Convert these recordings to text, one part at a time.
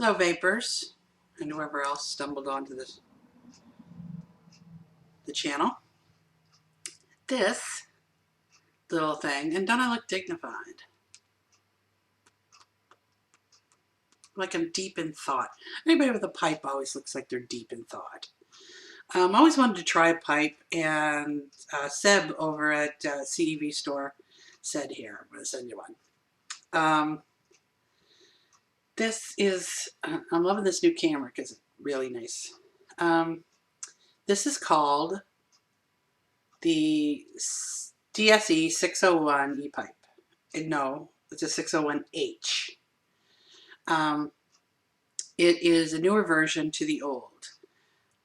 Hello, vapors, and whoever else stumbled onto the channel. This little thing, and don't I look dignified? Like I'm deep in thought. Anybody with a pipe always looks like they're deep in thought. I always wanted to try a pipe, and Seb over at cevstore said, "Here, I'm going to send you one." This is, I'm loving this new camera because it's really nice. This is called the DSE 601 e-pipe. No, it's a 601H. It is a newer version to the old.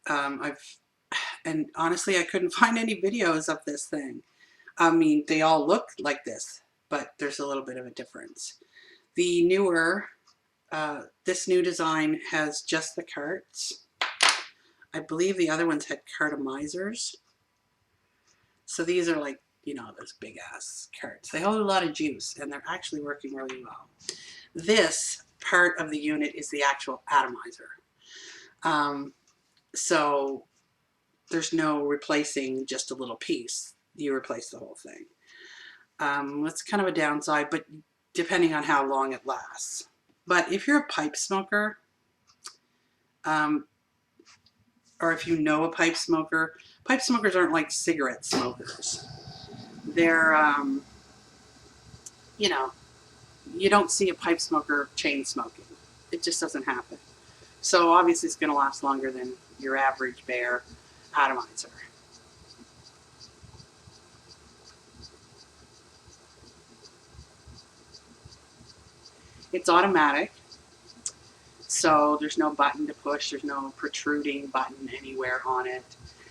And honestly, I couldn't find any videos of this thing. I mean, they all look like this, but there's a little bit of a difference. The newer, this new design has just the carts. I believe the other ones had cartomizers. So these are like, you know, those big ass carts. They hold a lot of juice and they're actually working really well. This part of the unit is the actual atomizer. So there's no replacing just a little piece. You replace the whole thing. That's kind of a downside, but depending on how long it lasts. But if you're a pipe smoker, or if you know a pipe smokers aren't like cigarette smokers. They're, you know, you don't see a pipe smoker chain smoking. It just doesn't happen. So obviously it's going to last longer than your average bare atomizer. It's automatic, so there's no button to push. There's no protruding button anywhere on it.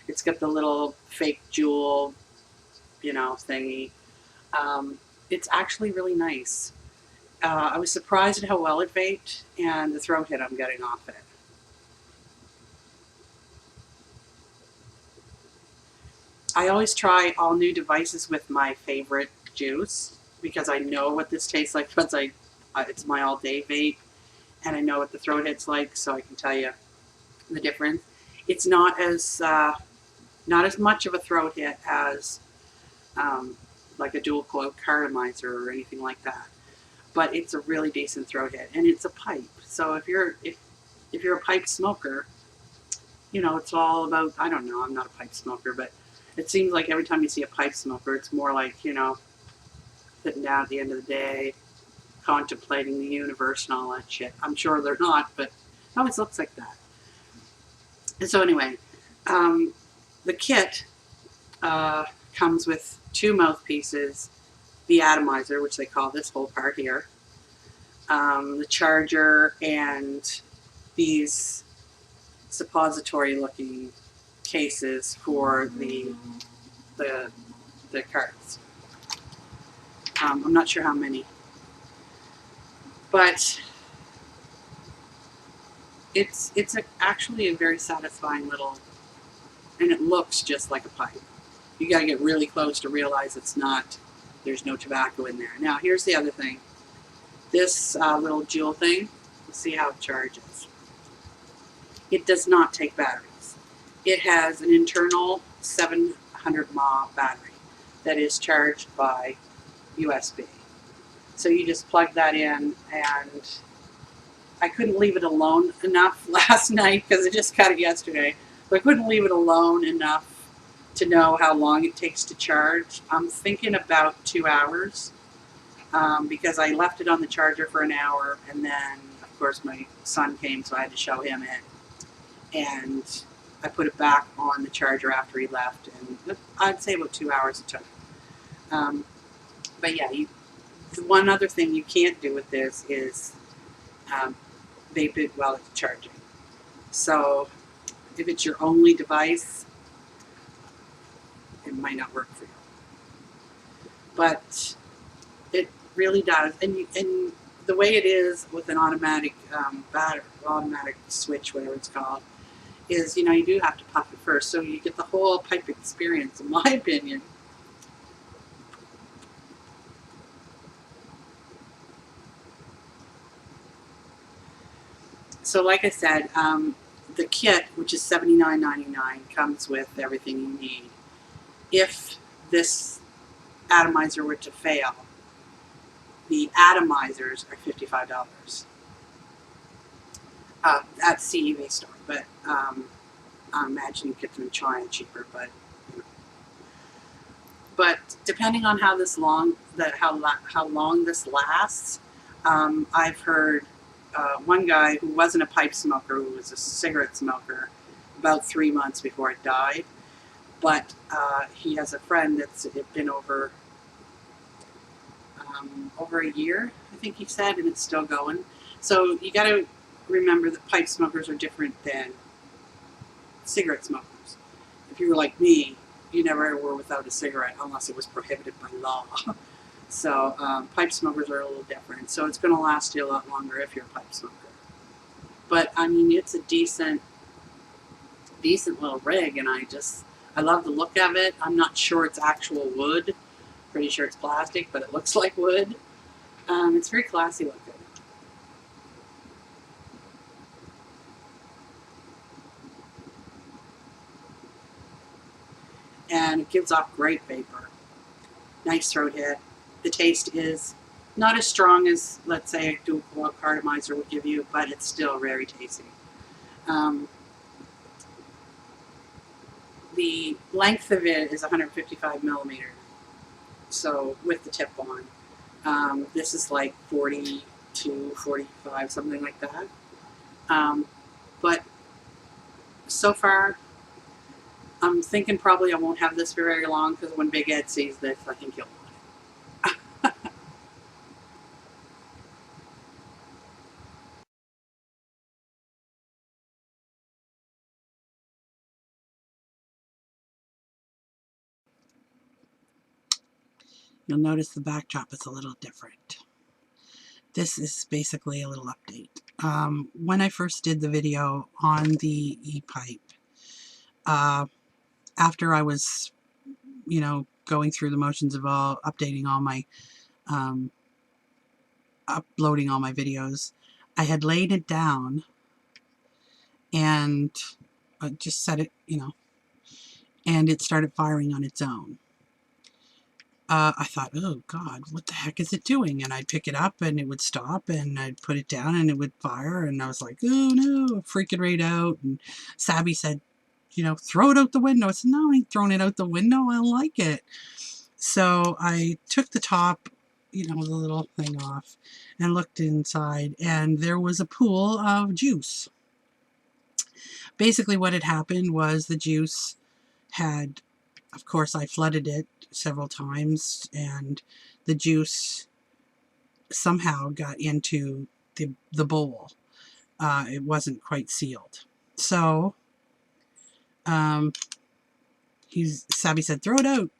It's got the little fake jewel, you know, thingy. It's actually really nice. I was surprised at how well it vaped and the throat hit I'm getting off it. I always try all new devices with my favorite juice because I know what this tastes like because it's my all-day vape and I know what the throat hit's like, so I can tell you the difference. It's not as much of a throat hit as like a dual coil cartomizer or anything like that, but it's a really decent throat hit, and it's a pipe. So if you're a pipe smoker, you know, it's all about, I don't know, I'm not a pipe smoker, but it seems like every time you see a pipe smoker, it's more like, you know, sitting down at the end of the day, contemplating the universe and all that shit. I'm sure they're not, but it always looks like that. And so anyway, the kit comes with 2 mouthpieces, the atomizer, which they call this whole part here, the charger, and these suppository looking cases for the cards. I'm not sure how many, but it's actually a very satisfying little, and it looks just like a pipe. You got to get really close to realize it's not. There's no tobacco in there. Now here's the other thing. This little jewel thing. Let's see how it charges. It does not take batteries. It has an internal 700 mAh battery that is charged by USB. So you just plug that in, and I couldn't leave it alone enough last night because I just got it yesterday. But I couldn't leave it alone enough to know how long it takes to charge. I'm thinking about 2 hours because I left it on the charger for an hour, and then of course my son came, so I had to show him it. And I put it back on the charger after he left, and I'd say about 2 hours it took. But yeah, the one other thing you can't do with this is vape it while it's charging. So if it's your only device, it might not work for you. But it really does, and the way it is with an automatic automatic switch, whatever it's called, is, you know, you do have to puff it first, so you get the whole pipe experience, in my opinion. So like I said, the kit, which is $79.99, comes with everything you need. If this atomizer were to fail, the atomizers are $55 at cevstore, but I imagine you get them in China cheaper. But depending on how long this lasts, I've heard one guy who wasn't a pipe smoker, who was a cigarette smoker, about 3 months before it died. But he has a friend that's been over a year, I think he said, and it's still going. So you got to remember that pipe smokers are different than cigarette smokers. If you were like me, you never were without a cigarette unless it was prohibited by law. So pipe smokers are a little different. So it's going to last you a lot longer if you're a pipe smoker. But I mean, it's a decent little rig, and I love the look of it. I'm not sure it's actual wood. Pretty sure it's plastic, but it looks like wood. It's very classy looking. And it gives off great vapor. Nice throat hit. The taste is not as strong as, let's say, a dual cartomizer would give you, but it's still very tasty. The length of it is 155 millimeters, so with the tip on. This is like 42, 45, something like that. But so far, I'm thinking probably I won't have this for very long, because when Big Ed sees this, I think he'll want it. You'll notice the backdrop is a little different. This is basically a little update. When I first did the video on the e-pipe, after I was, going through the motions of updating all my, uploading all my videos, I had laid it down and just set it, and it started firing on its own. I thought, oh God, what the heck is it doing? And I'd pick it up and it would stop, and I'd put it down and it would fire. And I was like, oh no, freaking right out. And Sabby said, throw it out the window. I said, no, I ain't throwing it out the window. I like it. So I took the top, the little thing off, and looked inside, and there was a pool of juice. Basically what had happened was the juice had, of course, I flooded it several times, and the juice somehow got into the bowl. It wasn't quite sealed. So Sabby said, throw it out,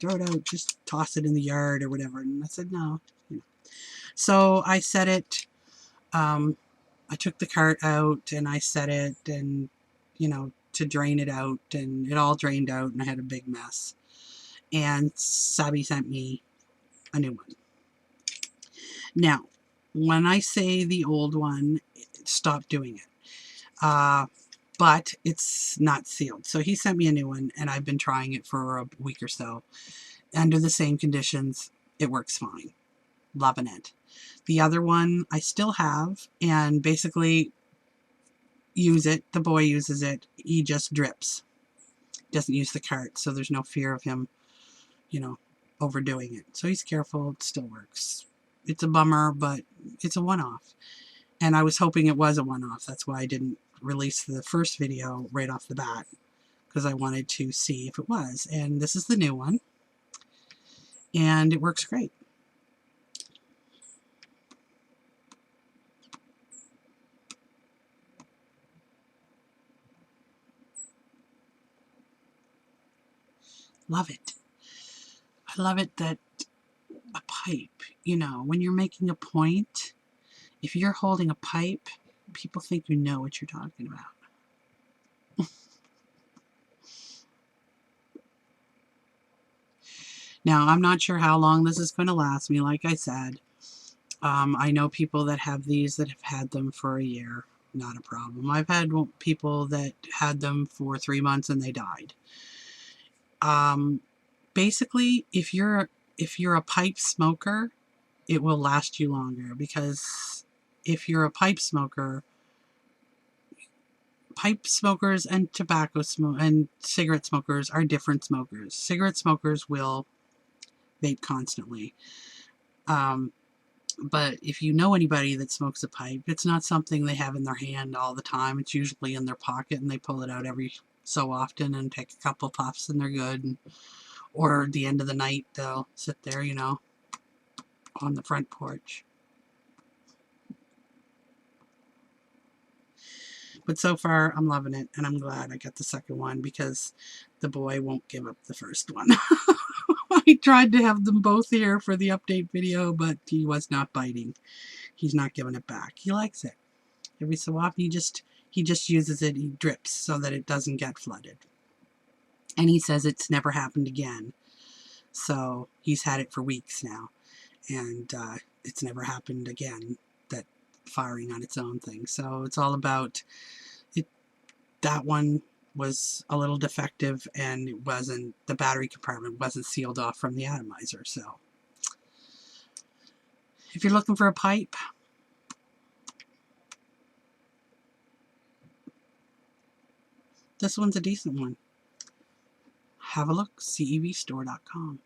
just toss it in the yard or whatever. And I said, no. So I set it, I took the cart out and I set it, and, to drain it out, and it all drained out, and I had a big mess. And Sabby sent me a new one. Now, when I say the old one, it stopped doing it. But it's not sealed. So he sent me a new one, and I've been trying it for a week or so. Under the same conditions, it works fine. Loving it. The other one I still have, and basically use it. The boy uses it. He just drips. Doesn't use the cart, so there's no fear of him, overdoing it. So he's careful. It still works. It's a bummer, but it's a one-off. And I was hoping it was a one-off. That's why I didn't release the first video right off the bat, because I wanted to see if it was. And this is the new one, and it works great. Love it. I love it that a pipe, when you're making a point, if you're holding a pipe, people think you know what you're talking about. Now, I'm not sure how long this is going to last me. Like I said, I know people that have these that have had them for a year. not a problem. I've had people that had them for 3 months and they died. Basically, if you're a pipe smoker, it will last you longer, because if you're a pipe smokers and tobacco smoke and cigarette smokers are different smokers. Cigarette smokers will vape constantly. But if you know anybody that smokes a pipe, it's not something they have in their hand all the time. It's usually in their pocket, and they pull it out every so often and take a couple puffs and they're good. Or at the end of the night, they'll sit there, on the front porch. But so far, I'm loving it, and I'm glad I got the second one, because the boy won't give up the first one. I tried to have them both here for the update video, but he was not biting. He's not giving it back. He likes it. Every so often, he just uses it, he drips so that it doesn't get flooded. And he says it's never happened again. So he's had it for weeks now, and it's never happened again, that firing on its own thing. So it's all about it. That one was a little defective, and the battery compartment wasn't sealed off from the atomizer. So if you're looking for a pipe, this one's a decent one. Have a look, cevstore.com.